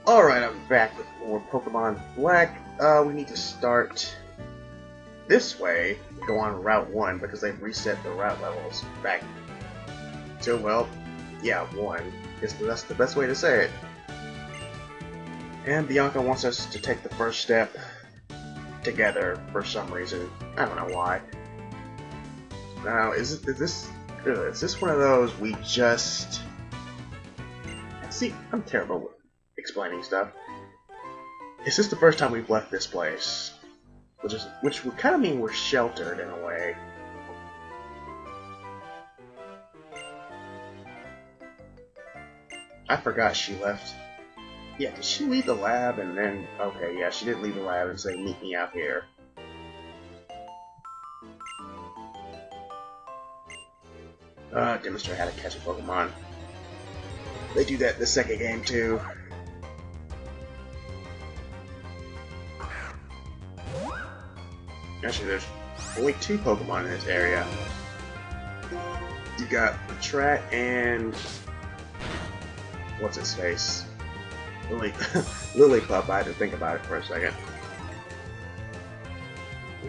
Alright, I'm back with more Pokemon Black. We need to start this way, go on Route 1, because they've reset the route levels back to, well, yeah, 1. That's the best way to say it. And Bianca wants us to take the first step together for some reason. I don't know why. Now, is this one of those we just... See, I'm terrible with explaining stuff. Is this the first time we've left this place? Which would kind of mean we're sheltered in a way. I forgot she left. Yeah, did she leave the lab and then... Okay, yeah, she did leave the lab and say, meet me out here. Demonstrate how to catch a Pokemon. They do that in the second game, too. Actually, there's only 2 Pokemon in this area. You got Patrat and... what's his face? Lillipup. I had to think about it for a second.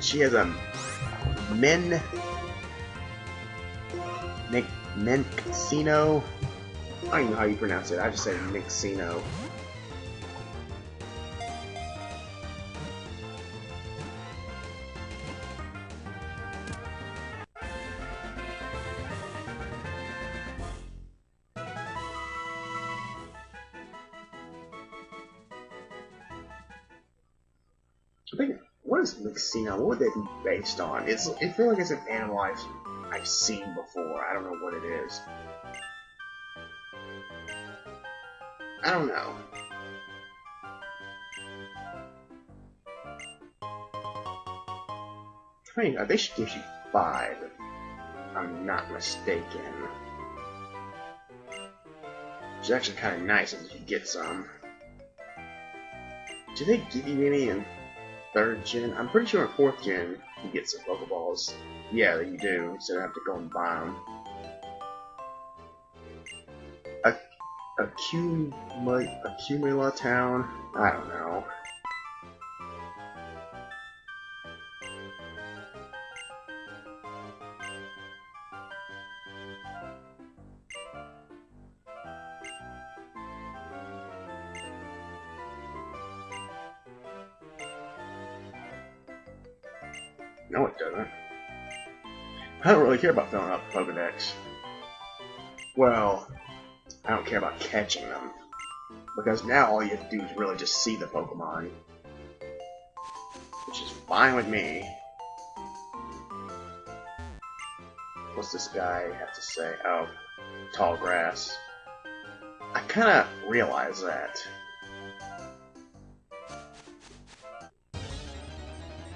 She has a Minccino. I don't even know how you pronounce it. I just say Minccino. I think, what is Minccino? What would they be based on? I feel like it's an animal I've seen before. I don't know what it is. I don't know. I mean, they should give you 5, if I'm not mistaken. Which is actually kind of nice if you get some. Do they give you any in 3rd gen? I'm pretty sure in 4th gen you get some Pokeballs. Yeah, you do, so you have to go and buy them. Accumula Town? I don't know. No, it doesn't. I don't really care about filling up the Pokedex. Well, I don't care about catching them. Because now all you have to do is really just see the Pokemon. Which is fine with me. What's this guy have to say? Oh, tall grass. I kinda realize that.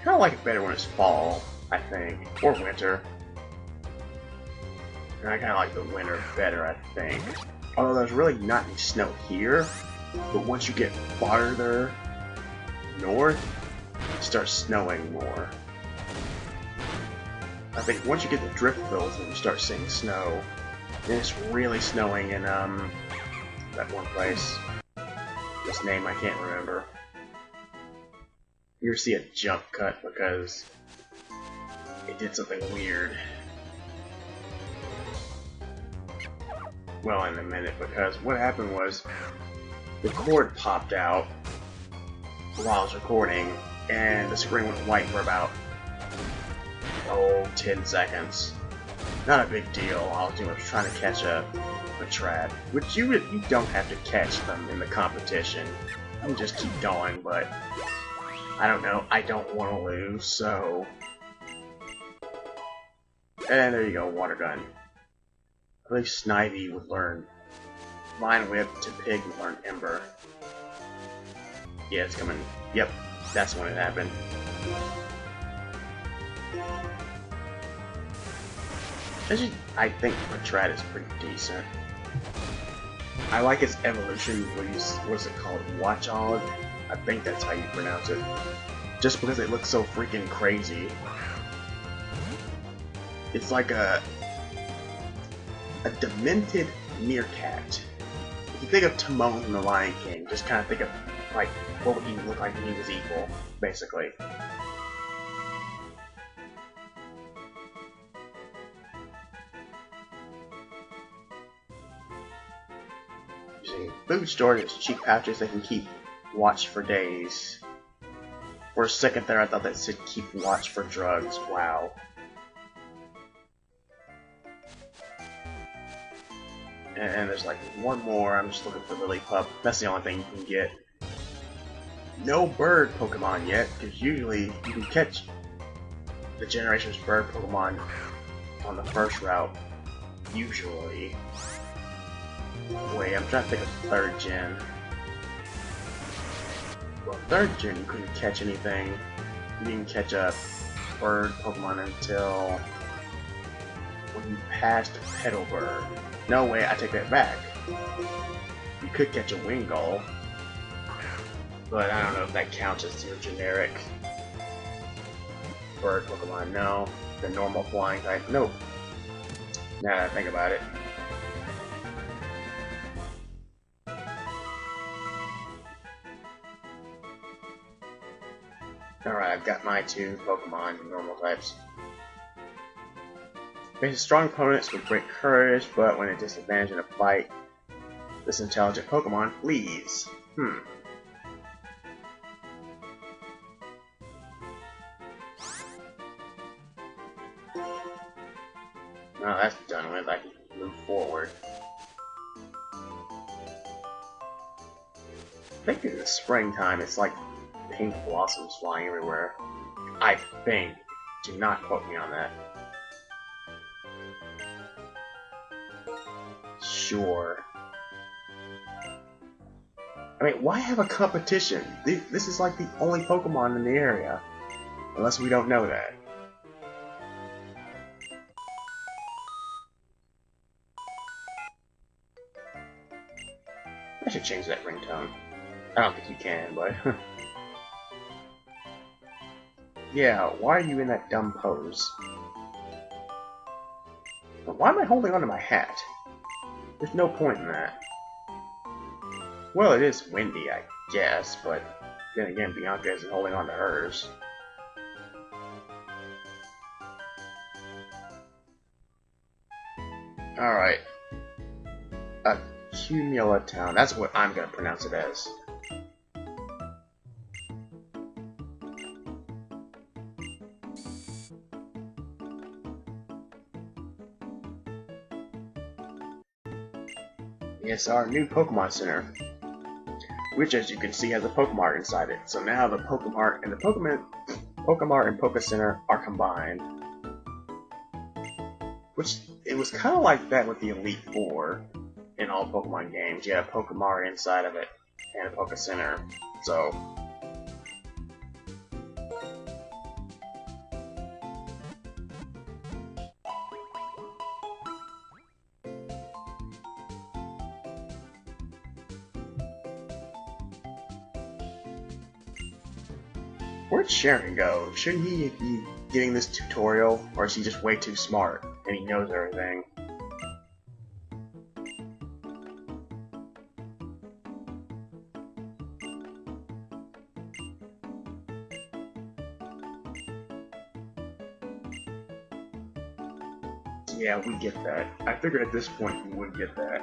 Kinda like it better when it's fall, I think. Or winter. And I kinda like the winter better, I think. Although there's really not any snow here, but once you get farther north, it starts snowing more. I think once you get the Driftville, then you start seeing snow. And it's really snowing in that one place. This name I can't remember. You see a jump cut because it did something weird. Well, in a minute, because what happened was the cord popped out while I was recording, and the screen went white for about 10 seconds. Not a big deal. All I was trying to catch a Patrat, which you don't have to catch them in the competition. You can just keep going, but I don't know. I don't want to lose, so. And there you go, water gun. I believe Snivy would learn Vine Whip to Pig would learn Ember. Yeah, it's coming. Yep, that's when it happened. Actually, I think Patrat is pretty decent. I like its evolution. What is it called? Watchog? I think that's how you pronounce it. Just because it looks so freaking crazy. It's like a demented meerkat. you think of Timon from the Lion King, just kind of think of like what would he look like when he was evil, basically. Using food storage as cheap pouches, they can keep watch for days. For a second there, I thought that said keep watch for drugs. Wow. And there's like one more. I'm just looking for Lillipup. That's the only thing you can get. No bird Pokemon yet, because usually you can catch the Generations bird Pokemon on the first route. Usually. Wait, I'm trying to think of third gen. Well, third gen you couldn't catch anything. You didn't catch a bird Pokemon until when you passed Petalburg. No way, I take that back. You could catch a Wingull, but I don't know if that counts as your generic bird Pokemon. No, the normal flying type. Nope. Now that I think about it. Alright, I've got my two Pokemon, normal types. Faces strong opponents with great courage, but when at disadvantage in a fight, this intelligent Pokemon flees. No, that's done with. I can move forward. I think in the springtime it's like pink blossoms flying everywhere. I think. Do not quote me on that. Sure. I mean, why have a competition? This is like the only Pokemon in the area. Unless we don't know that. I should change that ringtone. I don't think you can, but... Yeah, why are you in that dumb pose? Why am I holding onto my hat? There's no point in that. Well, it is windy, I guess, but then again, Bianca isn't holding on to hers. Alright. Accumula Town. That's what I'm gonna pronounce it as. Yes, our new Pokemon Center, which, as you can see, has a Pokemart inside it. So now the Pokemart and the Pokemart and Poke Center are combined. Which, it was kind of like that with the Elite Four in all Pokemon games. You had a Pokemart inside of it and a Poke Center. So... Where'd Sharon go? Shouldn't he be getting this tutorial, or is he just way too smart and he knows everything? Yeah, we get that. I figured at this point we would get that.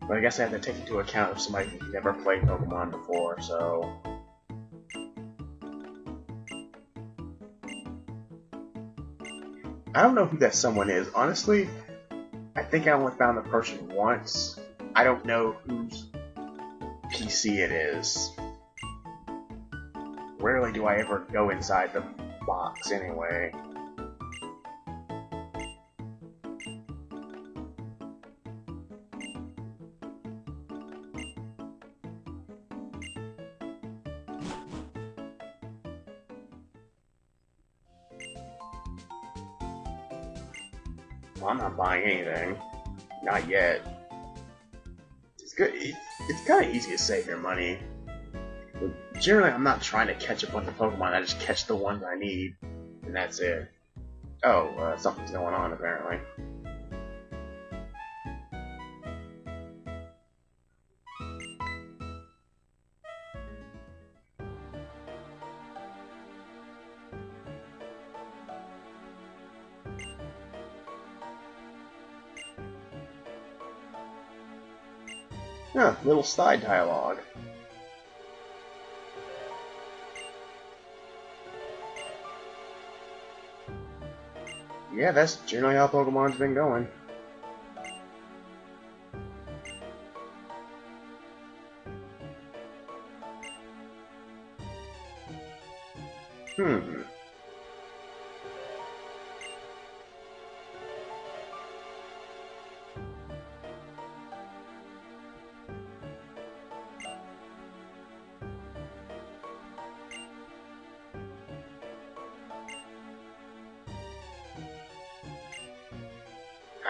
But I guess I have to take into account if somebody who's never played Pokemon before, so... I don't know who that someone is. Honestly, I think I only found the person once. I don't know whose PC it is. Rarely do I ever go inside the box anyway. Well, I'm not buying anything. Not yet. It's good. It's kind of easy to save your money. But generally, I'm not trying to catch a bunch of Pokemon. I just catch the ones I need, and that's it. Oh, something's going on apparently. Huh, little side dialogue. Yeah, that's generally how Pokemon's been going. Hmm.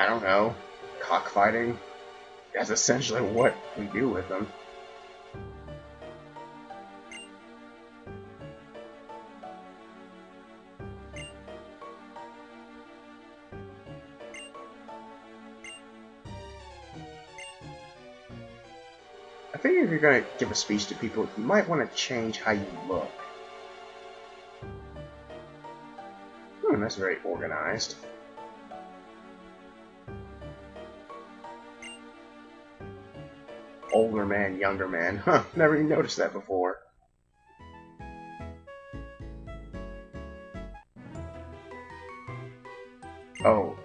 I don't know. Cockfighting? That's essentially what we do with them. I think if you're gonna give a speech to people, you might want to change how you look. That's very organized. Older man, younger man. Huh, never even noticed that before. Oh,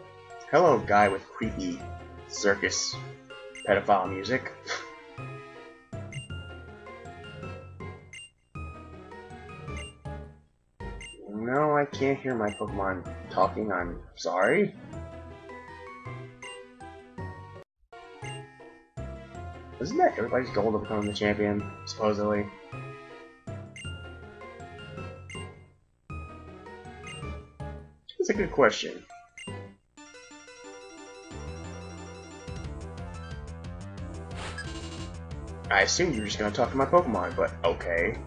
hello guy with creepy circus pedophile music. No, I can't hear my Pokemon talking, I'm sorry. Isn't that everybody's goal to become the champion, supposedly? That's a good question. I assumed you were just gonna talk to my Pokemon, but okay.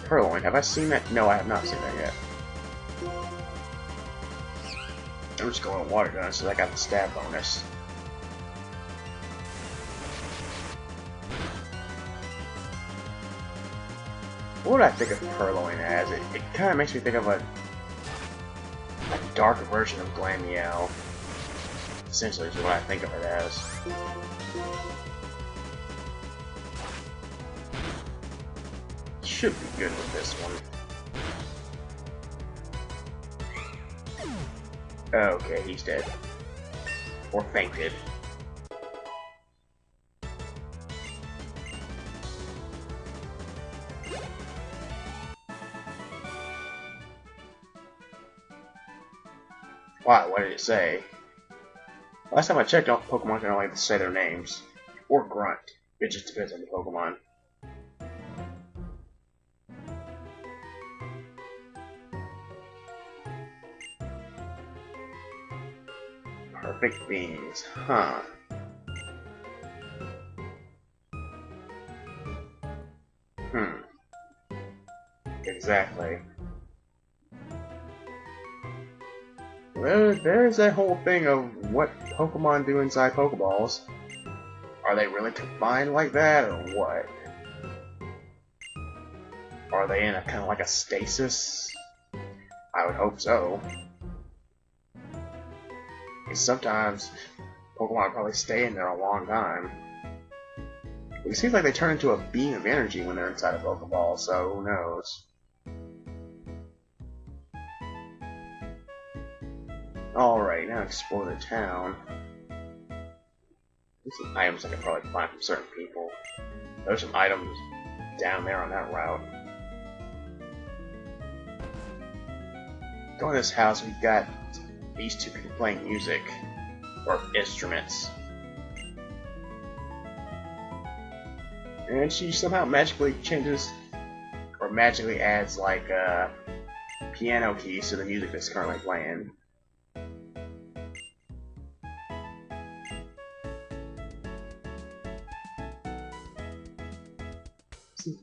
Purloin, have I seen that? No, I have not seen that yet. I'm just going with Water Gun, so I got the stab bonus. What would I think of Purloin as? It kind of makes me think of a darker version of Glameow. Essentially is what I think of it as. Should be good with this one. Okay, he's dead. Or fainted. Wow, what did it say? Last time I checked, Pokemon can only say their names. Or grunt. It just depends on the Pokemon. Perfect beings, huh? Exactly. There's that whole thing of what Pokemon do inside Pokeballs. Are they really confined like that, or what? Are they in a kind of like a stasis? I would hope so. Because sometimes Pokemon probably stay in there a long time. It seems like they turn into a beam of energy when they're inside a Pokeball, so who knows? Alright, now explore the town. There's some items I can probably find from certain people. There's some items down there on that route. Going to this house, we've got these two people playing music. Or instruments. And she somehow magically changes, or magically adds, like, piano keys to the music that's currently playing.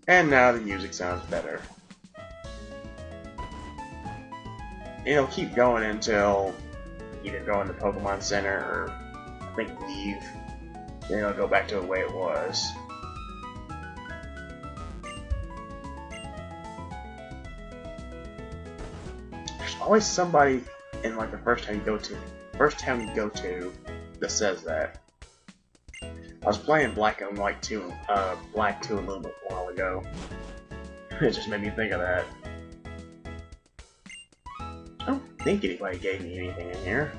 And now the music sounds better. It'll keep going until either go into Pokemon Center or I think leave. Then it'll go back to the way it was. There's always somebody in like the first town you go to, that says that. I was playing Black and White 2, Black 2 a little bit while ago. It just made me think of that. I don't think anybody gave me anything in here.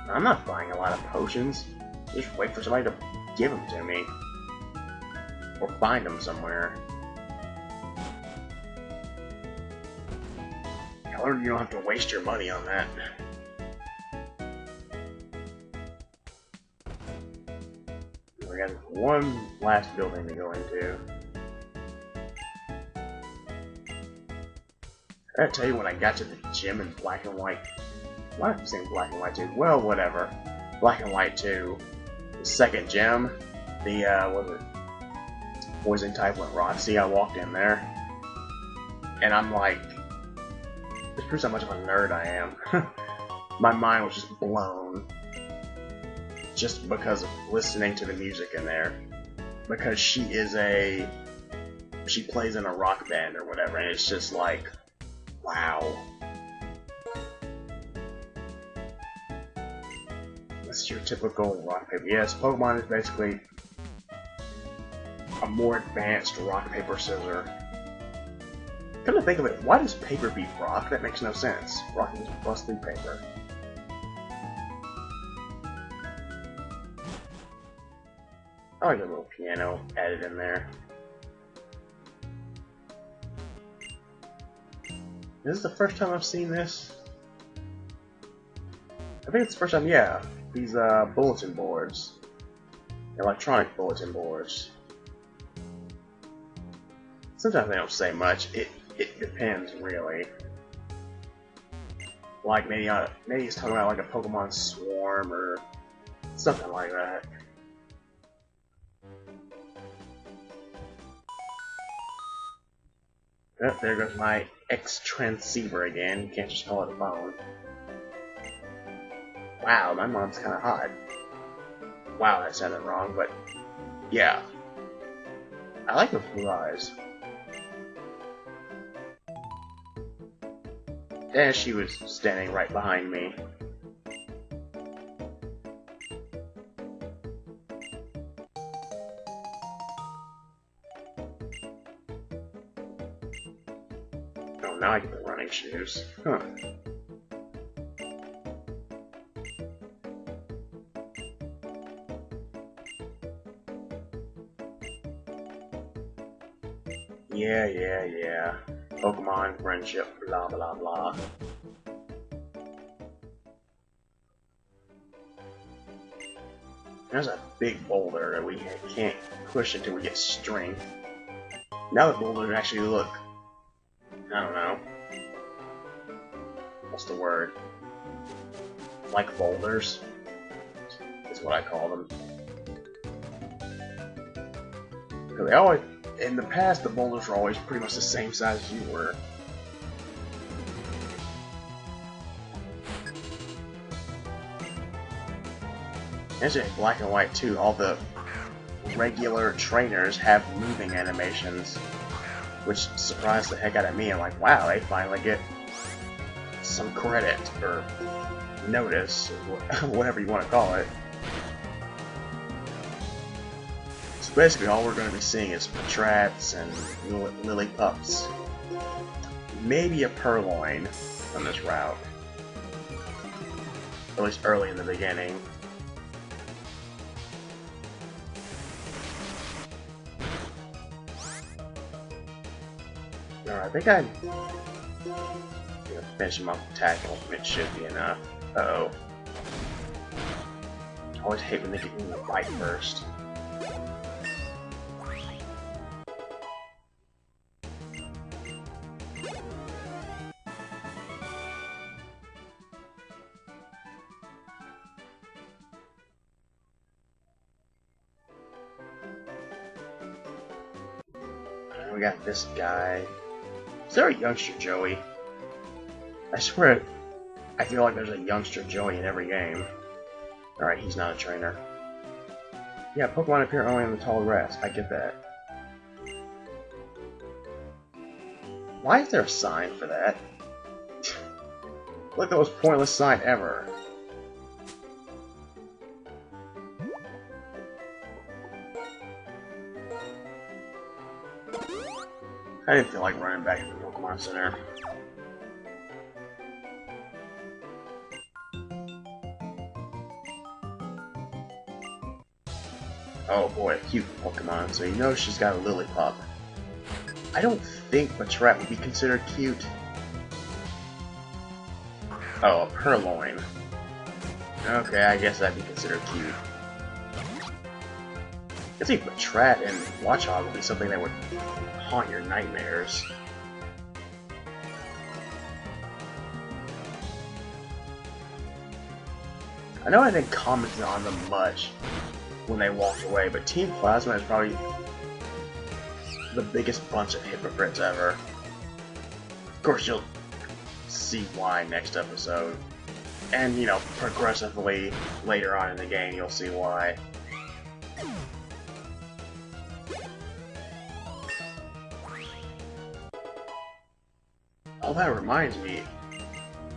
I'm not buying a lot of potions. Just wait for somebody to give them to me. Or find them somewhere. I learned you don't have to waste your money on that. We got one last building to go into. I gotta tell you, when I got to the gym in Black and White, why am I saying Black and White 2? Well, whatever. Black and White 2, the second gym, the, what was it? Poison type went raw. See, I walked in there, and I'm like, this proves how much of a nerd I am. My mind was just blown. Just because of listening to the music in there. Because she plays in a rock band or whatever, and it's just like, wow. That's your typical rock paper. Yes, Pokemon is basically a more advanced rock paper scissor. Come to think of it, why does paper beat rock? That makes no sense. Rock is plus 3 paper. I like a little piano added in there. This is the first time I've seen this. I think it's the first time, yeah. These bulletin boards. Electronic bulletin boards. Sometimes they don't say much. It depends, really. Like maybe he's talking about like a Pokemon swarm or something like that. Oh, there goes my X-Transceiver again. You can't just call it a phone. Wow, my mom's kinda hot. Wow, that sounded wrong, but yeah. I like those blue eyes. And she was standing right behind me. Oh, now I get the running shoes. Huh. Yeah. Pokemon, friendship, blah blah blah. There's a big boulder that we can't push until we get strength. Now the boulders actually look, I don't know, what's the word? Like boulders is what I call them. They always, in the past, the boulders were always pretty much the same size as you were. Actually, in Black and White too, all the regular trainers have moving animations, which surprised the heck out of me. I'm like, wow, they finally get some credit, or notice, or whatever you want to call it. So basically, all we're going to be seeing is Patrats and Lillipups. Maybe a Purloin on this route. At least early in the beginning. Alright, I think I'm gonna finish him off with tackle. It should be enough. Uh-oh. I always hate when they get me in the fight first. We got this guy. Is there a youngster Joey? I swear, I feel like there's a youngster Joey in every game. Alright, he's not a trainer. Yeah, Pokemon appear only in the tall grass. I get that. Why is there a sign for that? Like the most pointless sign ever. I didn't feel like running back to the Pokemon Center. Oh boy, a cute Pokemon, so you know she's got a Lillipup. I don't think Patrat would be considered cute. Oh, a Purloin. Okay, I guess that'd be considered cute. I think Patrat and Watchog would be something that would haunt your nightmares. I know I didn't comment on them much when they walked away, but Team Plasma is probably the biggest bunch of hypocrites ever. Of course, you'll see why next episode. And, you know, progressively later on in the game, you'll see why. Oh, that reminds me.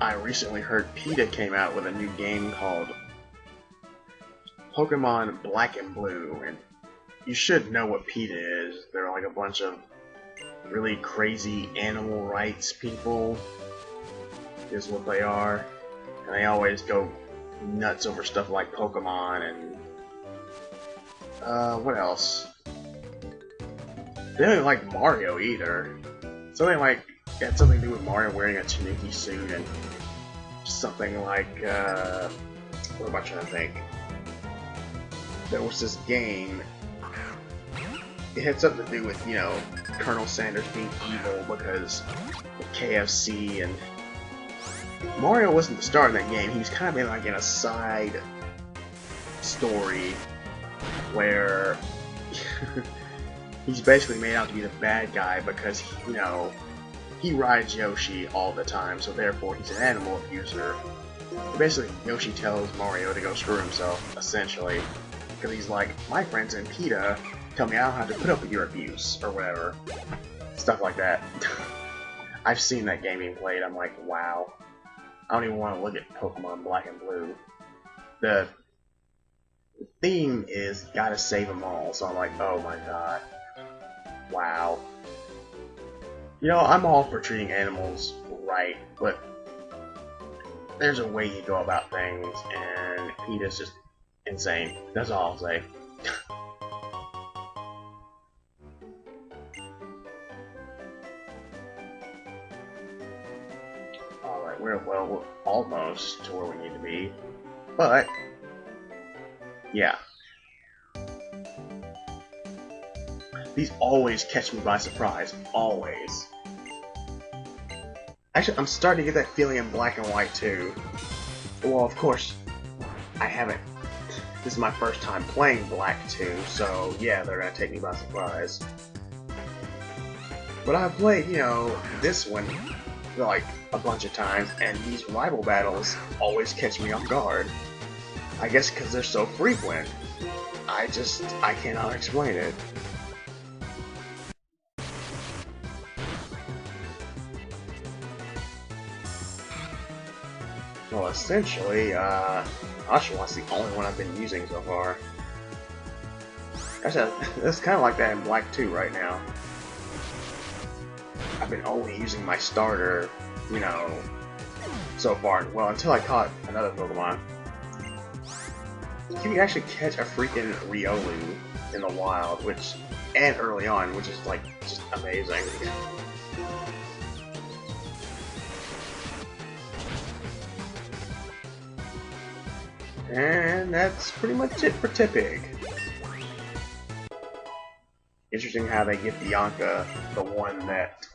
I recently heard PETA came out with a new game called Pokemon Black and Blue, and you should know what PETA is. They're like a bunch of really crazy animal rights people, is what they are. And they always go nuts over stuff like Pokemon and what else? They don't like Mario either. Something like it had something to do with Mario wearing a Tanuki suit and something like what am I trying to think? There was this game. It had something to do with, you know, Colonel Sanders being evil because of KFC, and Mario wasn't the star in that game. He was kind of in like in a side story where he's basically made out to be the bad guy because, you know, he rides Yoshi all the time, so therefore he's an animal abuser. Basically, Yoshi tells Mario to go screw himself, essentially, because he's like, my friends in PETA tell me I don't have to put up with your abuse, or whatever. Stuff like that. I've seen that game being played, I'm like, wow. I don't even want to look at Pokemon Black and Blue. The theme is gotta save them all, so I'm like, oh my god. Wow. You know, I'm all for treating animals right, but there's a way you go about things, and PETA's just insane. That's all I'll say. Alright, we're almost to where we need to be, but yeah. These always catch me by surprise. Always. Actually, I'm starting to get that feeling in Black and White too. Well, of course, I haven't. This is my first time playing Black 2, so yeah, they're gonna take me by surprise. But I've played, you know, this one like a bunch of times, and these rival battles always catch me off guard. I guess because they're so frequent. I cannot explain it. Well, essentially, Oshawott the only one I've been using so far. Actually, it's kind of like that in Black 2 right now. I've been only using my starter, you know, so far. Well, until I caught another Pokemon. You can actually catch a freaking Riolu in the wild, and early on, which is like just amazing. And that's pretty much it for Tepig. Interesting how they give Bianca the one that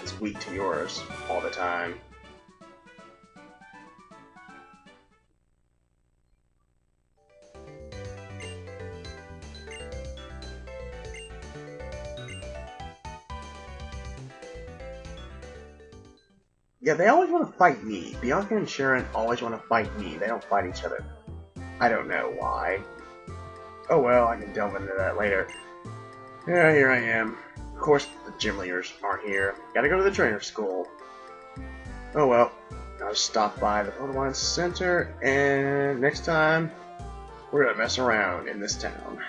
is weak to yours all the time. Yeah, they always want to fight me. Bianca and Sharon always want to fight me. They don't fight each other. I don't know why. Oh well, I can delve into that later. Yeah, here I am. course, the gym leaders aren't here. Gotta go to the trainer school. Oh well. I'll stop by the Pokemon Center, and next time, we're gonna mess around in this town.